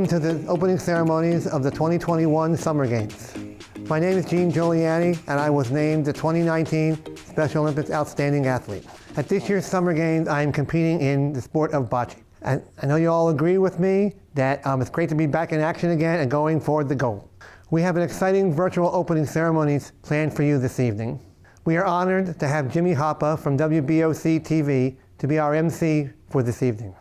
Welcome to the opening ceremonies of the 2021 Summer Games. My name is Gene Giuliani, and I was named the 2019 Special Olympics Outstanding Athlete. At this year's Summer Games, I am competing in the sport of bocce. And I know you all agree with me that it's great to be back in action again and going for the goal. We have an exciting virtual opening ceremonies planned for you this evening. We are honored to have Jimmy Hoppa from WBOC TV to be our MC for this evening.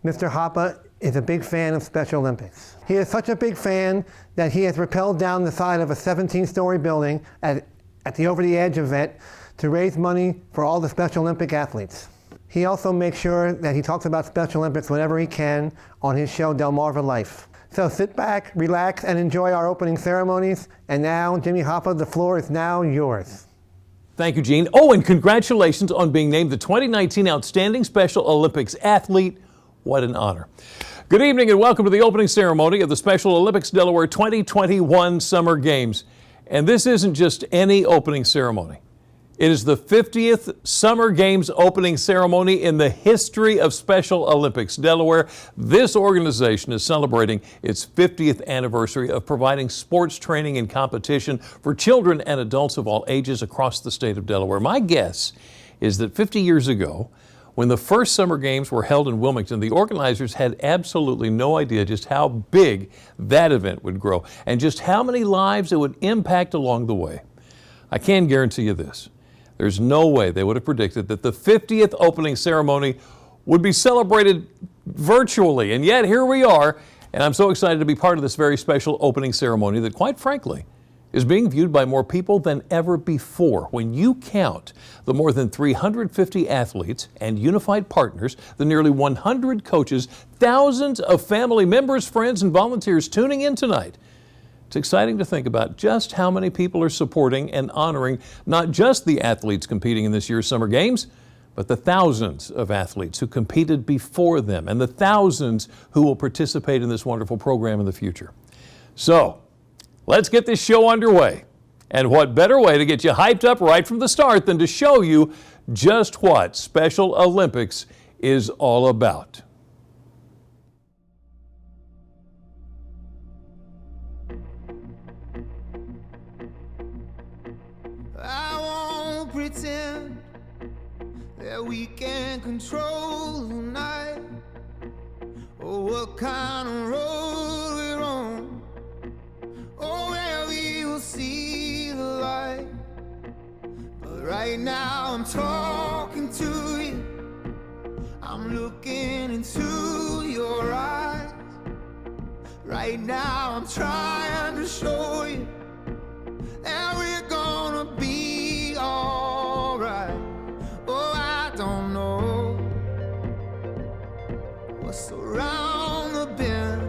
Mr. Hoppa is a big fan of Special Olympics. He is such a big fan that he has rappelled down the side of a 17-story building at the Over the Edge event to raise money for all the Special Olympic athletes. He also makes sure that he talks about Special Olympics whenever he can on his show Delmarva Life. So sit back, relax, and enjoy our opening ceremonies. And now, Jimmy Hoppa, the floor is now yours. Thank you, Gene. Oh, and congratulations on being named the 2019 Outstanding Special Olympics Athlete. What an honor. Good evening and welcome to the opening ceremony of the Special Olympics Delaware 2021 Summer Games. And this isn't just any opening ceremony. It is the 50th Summer Games opening ceremony in the history of Special Olympics Delaware. This organization is celebrating its 50th anniversary of providing sports training and competition for children and adults of all ages across the state of Delaware. My guess is that 50 years ago, when the first Summer Games were held in Wilmington, the organizers had absolutely no idea just how big that event would grow and just how many lives it would impact along the way. I can guarantee you this. There's no way they would have predicted that the 50th opening ceremony would be celebrated virtually. And yet here we are, and I'm so excited to be part of this very special opening ceremony that, quite frankly, is being viewed by more people than ever before. When you count the more than 350 athletes and unified partners, the nearly 100 coaches, thousands of family members, friends, and volunteers tuning in tonight, it's exciting to think about just how many people are supporting and honoring not just the athletes competing in this year's Summer Games, but the thousands of athletes who competed before them and the thousands who will participate in this wonderful program in the future. So, let's get this show underway. And what better way to get you hyped up right from the start than to show you just what Special Olympics is all about. I won't pretend that we can control the night or what kind of road we're on, or where we will see the light. But right now I'm talking to you, I'm looking into your eyes. Right now I'm trying to show you that we're gonna be alright. Oh, I don't know what's around the bend.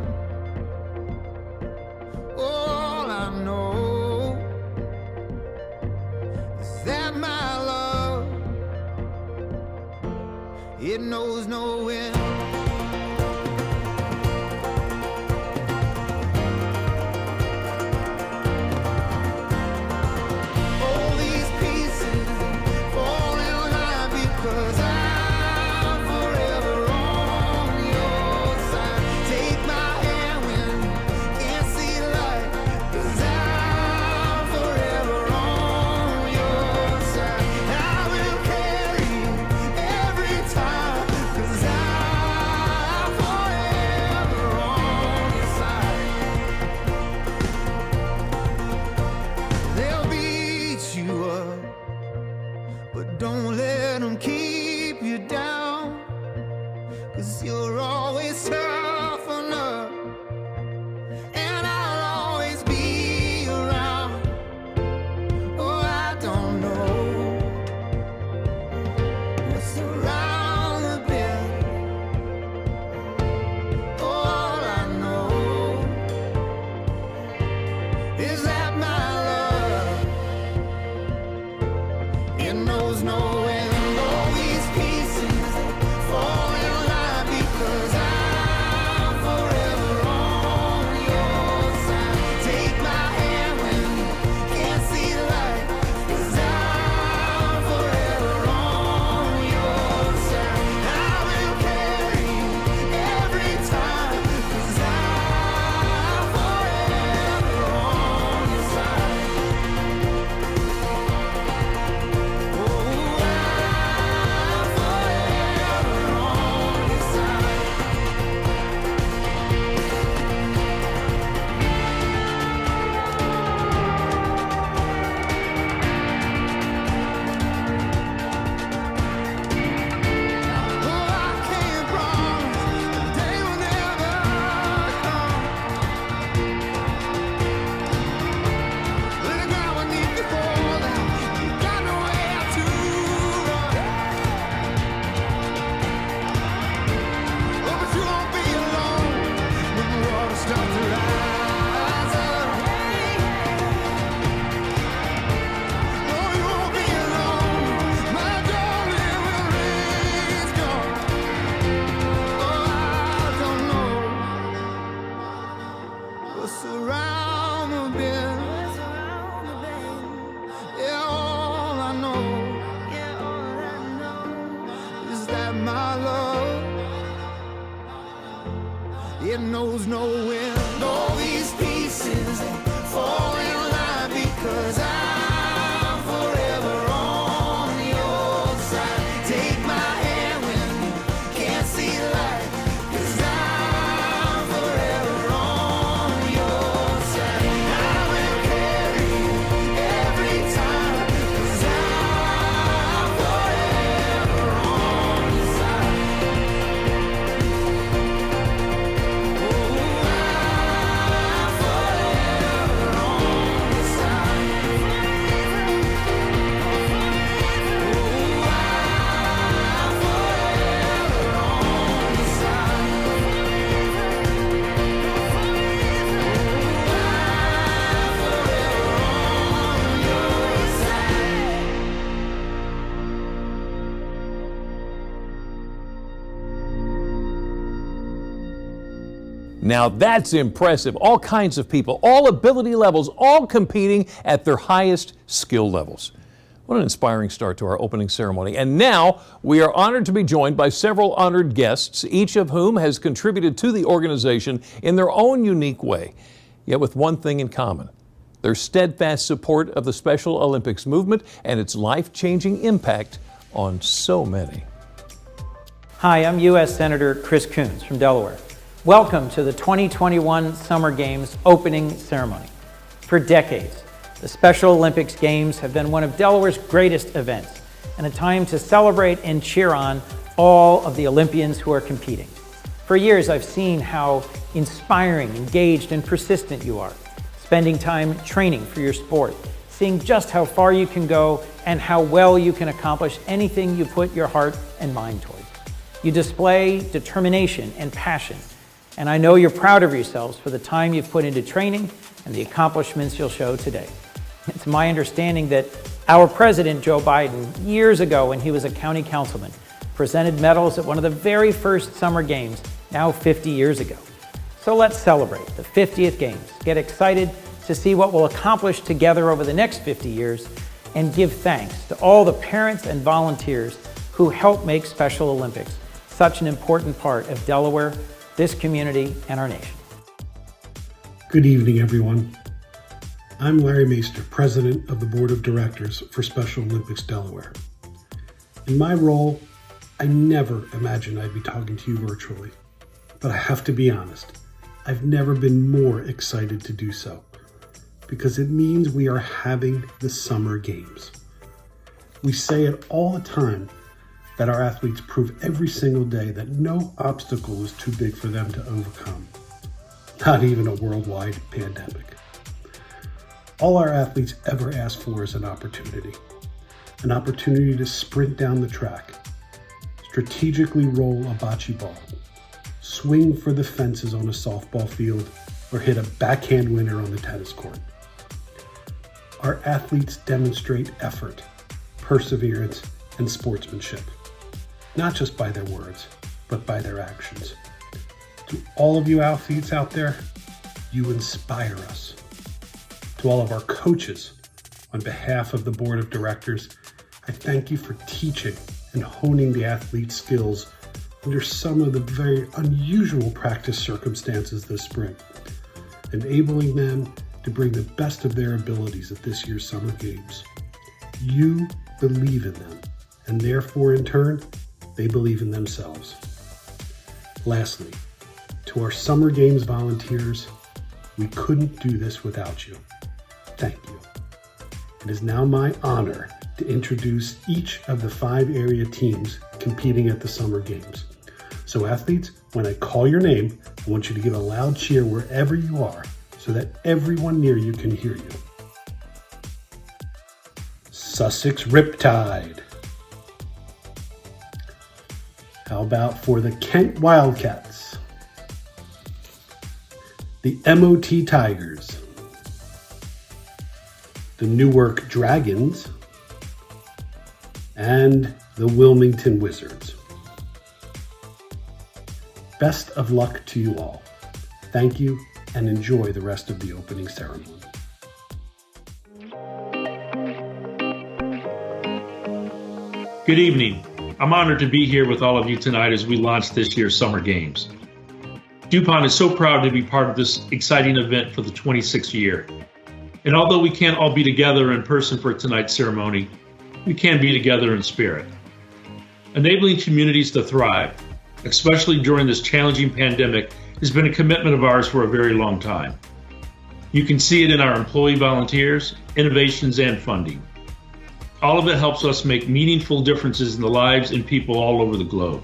All I know is that my love, it knows no end. All these pieces fall in line because I'm forever on your side. Take my hand when you can't see light, 'cause I'm forever on your side. I will carry you every time, 'cause I'm What's around the bend? Yeah, all I know is that my love, it knows no end. All these pieces fall in line because I'm forever on your side. Take my hand when you can't see light, 'cause I'm forever on your side. I will carry you every time, 'cause I'm forever on your side. Oh, I'm forever on your side. Now that's impressive. All kinds of people, all ability levels, all competing at their highest skill levels. What an inspiring start to our opening ceremony. And now we are honored to be joined by several honored guests, each of whom has contributed to the organization in their own unique way, yet with one thing in common: their steadfast support of the Special Olympics movement and its life-changing impact on so many. Hi, I'm U.S. Senator Chris Coons from Delaware. Welcome to the 2021 Summer Games opening ceremony. For decades, the Special Olympics Games have been one of Delaware's greatest events and a time to celebrate and cheer on all of the Olympians who are competing. For years, I've seen how inspiring, engaged, and persistent you are, spending time training for your sport, seeing just how far you can go and how well you can accomplish anything you put your heart and mind toward. You display determination and passion, and I know you're proud of yourselves for the time you've put into training and the accomplishments you'll show today. It's my understanding that our President, Joe Biden, years ago when he was a county councilman, presented medals at one of the very first Summer Games, now 50 years ago. So let's celebrate the 50th Games, get excited to see what we'll accomplish together over the next 50 years, and give thanks to all the parents and volunteers who help make Special Olympics such an important part of Delaware, this community, and our nation. Good evening, everyone. I'm Larry Meister, President of the Board of Directors for Special Olympics Delaware. In my role, I never imagined I'd be talking to you virtually, but I have to be honest, I've never been more excited to do so, because it means we are having the Summer Games. We say it all the time that our athletes prove every single day that no obstacle is too big for them to overcome, not even a worldwide pandemic. All our athletes ever ask for is an opportunity to sprint down the track, strategically roll a bocce ball, swing for the fences on a softball field, or hit a backhand winner on the tennis court. Our athletes demonstrate effort, perseverance, and sportsmanship, not just by their words, but by their actions. To all of you athletes out there, you inspire us. To all of our coaches, on behalf of the Board of Directors, I thank you for teaching and honing the athletes' skills under some of the very unusual practice circumstances this spring, enabling them to bring the best of their abilities at this year's Summer Games. You believe in them, and therefore, in turn, they believe in themselves. Lastly, to our Summer Games volunteers, we couldn't do this without you. Thank you. It is now my honor to introduce each of the 5 area teams competing at the Summer Games. So athletes, when I call your name, I want you to give a loud cheer wherever you are so that everyone near you can hear you. Sussex Riptide. How about for the Kent Wildcats? The MOT Tigers. The Newark Dragons. And the Wilmington Wizards. Best of luck to you all. Thank you, and enjoy the rest of the opening ceremony. Good evening. I'm honored to be here with all of you tonight as we launch this year's Summer Games. DuPont is so proud to be part of this exciting event for the 26th year. And although we can't all be together in person for tonight's ceremony, we can be together in spirit. Enabling communities to thrive, especially during this challenging pandemic, has been a commitment of ours for a very long time. You can see it in our employee volunteers, innovations, and funding. All of it helps us make meaningful differences in the lives and people all over the globe.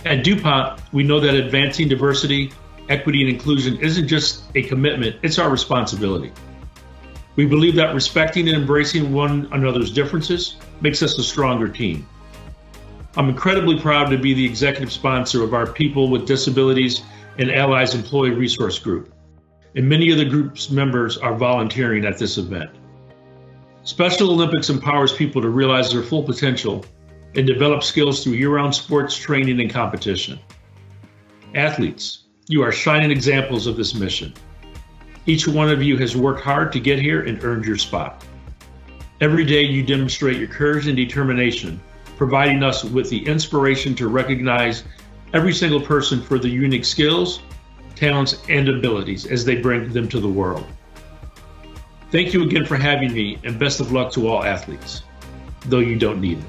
At DuPont, we know that advancing diversity, equity, and inclusion isn't just a commitment, it's our responsibility. We believe that respecting and embracing one another's differences makes us a stronger team. I'm incredibly proud to be the executive sponsor of our People with Disabilities and Allies Employee Resource Group, and many of the group's members are volunteering at this event. Special Olympics empowers people to realize their full potential and develop skills through year-round sports training and competition. Athletes, you are shining examples of this mission. Each one of you has worked hard to get here and earned your spot. Every day you demonstrate your courage and determination, providing us with the inspiration to recognize every single person for their unique skills, talents, and abilities as they bring them to the world. Thank you again for having me, and best of luck to all athletes, though you don't need it.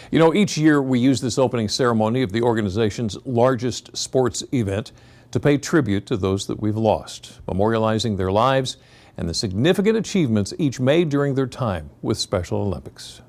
You know, each year we use this opening ceremony of the organization's largest sports event to pay tribute to those that we've lost, memorializing their lives and the significant achievements each made during their time with Special Olympics.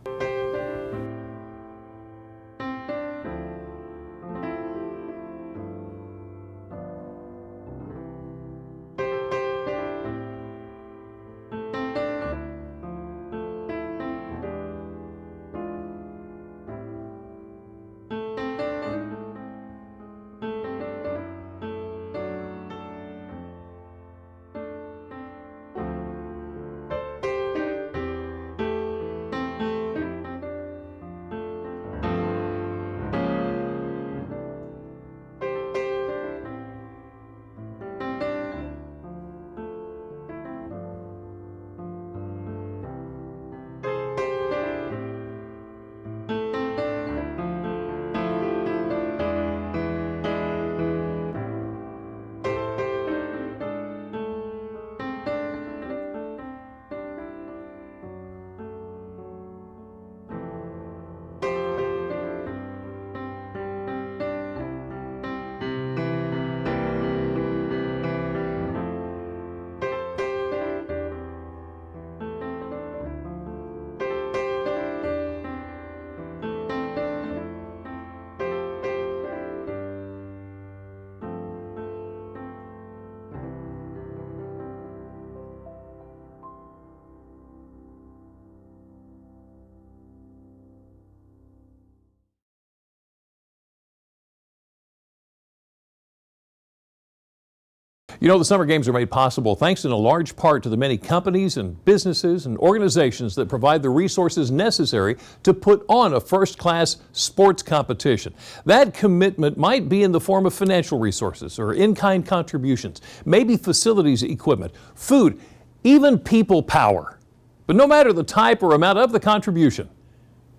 You know, the Summer Games are made possible thanks in a large part to the many companies and businesses and organizations that provide the resources necessary to put on a first-class sports competition. That commitment might be in the form of financial resources or in-kind contributions, maybe facilities, equipment, food, even people power. But no matter the type or amount of the contribution,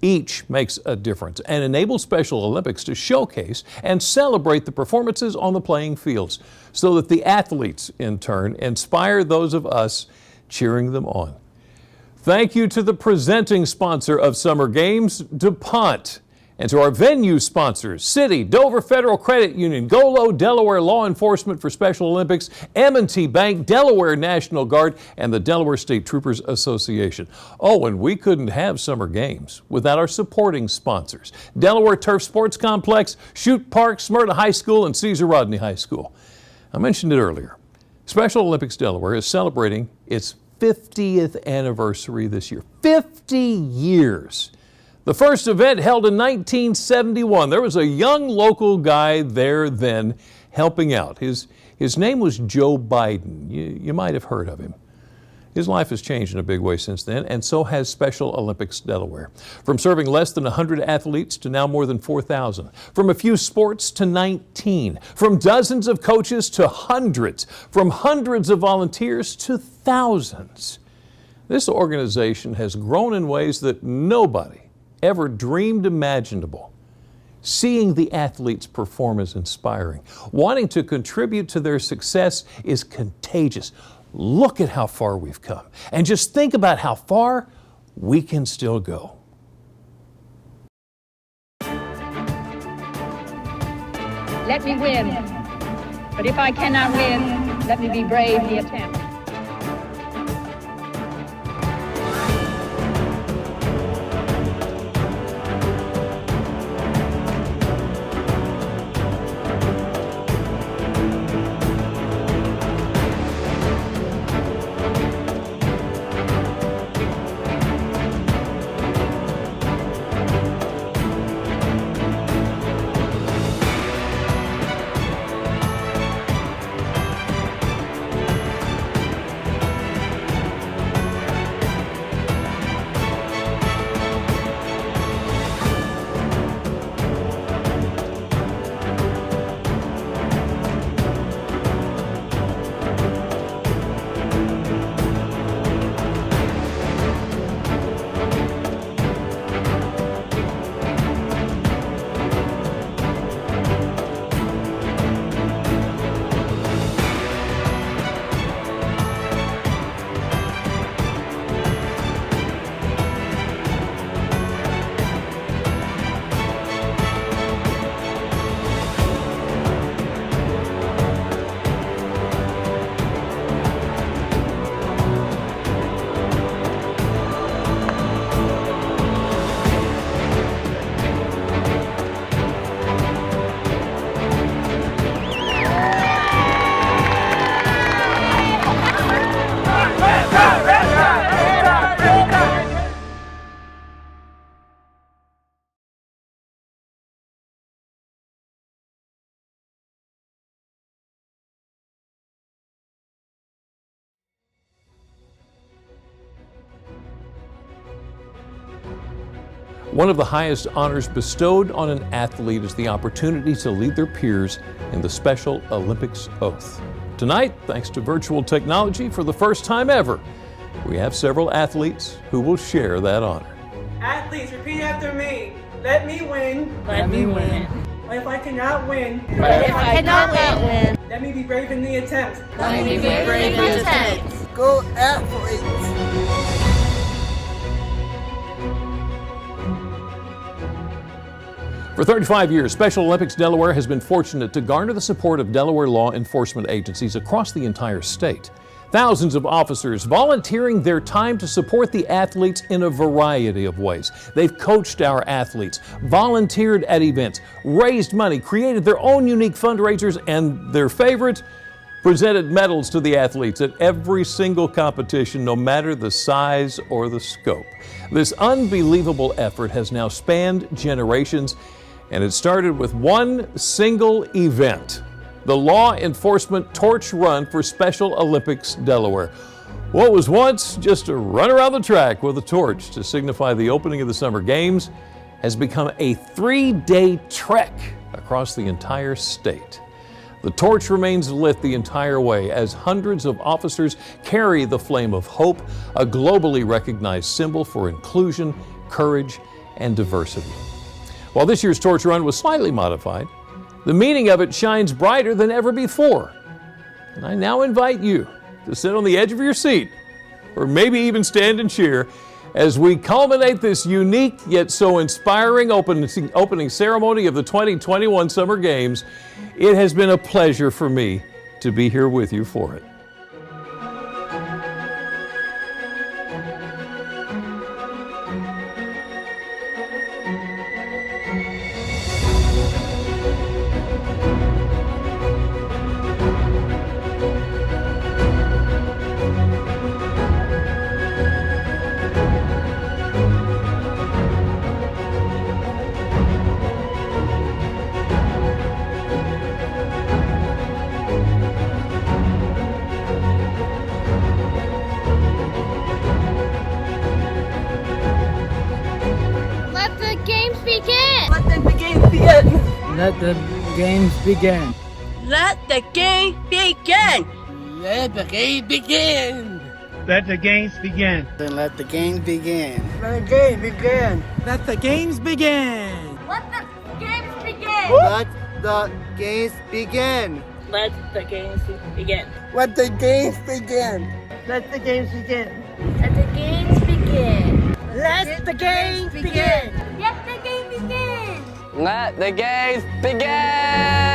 each makes a difference and enables Special Olympics to showcase and celebrate the performances on the playing fields so that the athletes, in turn, inspire those of us cheering them on. Thank you to the presenting sponsor of Summer Games, DuPont. And to our venue sponsors, Citi, Dover Federal Credit Union, GOLO, Delaware Law Enforcement for Special Olympics, M&T Bank, Delaware National Guard, and the Delaware State Troopers Association. Oh, and we couldn't have Summer Games without our supporting sponsors, Delaware Turf Sports Complex, Chute Park, Smyrna High School, and Caesar Rodney High School. I mentioned it earlier. Special Olympics Delaware is celebrating its 50th anniversary this year. 50 years. The first event held in 1971. There was a young local guy there then helping out. His name was Joe Biden. You might have heard of him. His life has changed in a big way since then, and so has Special Olympics Delaware. From serving less than 100 athletes to now more than 4,000. From a few sports to 19. From dozens of coaches to hundreds. From hundreds of volunteers to thousands. This organization has grown in ways that nobody ever dreamed imaginable. Seeing the athletes perform is inspiring. Wanting to contribute to their success is contagious. Look at how far we've come. And just think about how far we can still go. Let me win. But if I cannot win, let me be brave in the attempt. One of the highest honors bestowed on an athlete is the opportunity to lead their peers in the Special Olympics Oath. Tonight, thanks to virtual technology, for the first time ever, we have several athletes who will share that honor. Athletes, repeat after me. Let me win. Let me win. But if I cannot win. But if I cannot win. Let me be brave in the attempt. Let me be brave in the attempt. Go athletes! For 35 years, Special Olympics Delaware has been fortunate to garner the support of Delaware law enforcement agencies across the entire state. Thousands of officers volunteering their time to support the athletes in a variety of ways. They've coached our athletes, volunteered at events, raised money, created their own unique fundraisers, and their favorite, presented medals to the athletes at every single competition, no matter the size or the scope. This unbelievable effort has now spanned generations, and it started with one single event, the Law Enforcement Torch Run for Special Olympics Delaware. What was once just a run around the track with a torch to signify the opening of the Summer Games has become a 3-day trek across the entire state. The torch remains lit the entire way as hundreds of officers carry the flame of hope, a globally recognized symbol for inclusion, courage, and diversity. While this year's torch run was slightly modified, the meaning of it shines brighter than ever before. And I now invite you to sit on the edge of your seat, or maybe even stand and cheer, As we culminate this unique yet so inspiring opening ceremony of the 2021 Summer Games, it has been a pleasure for me to be here with you for it. Let the games begin. Let the games begin. Let the games begin. Let the games begin. Let the games begin. Let the games begin. Then let the games begin. Let the games begin. Let the games begin. Let the games begin. Let the games begin. Let the games begin. Let the games begin. Let the games begin. Let the games begin. Let the games begin. Let the games begin. Let the games begin.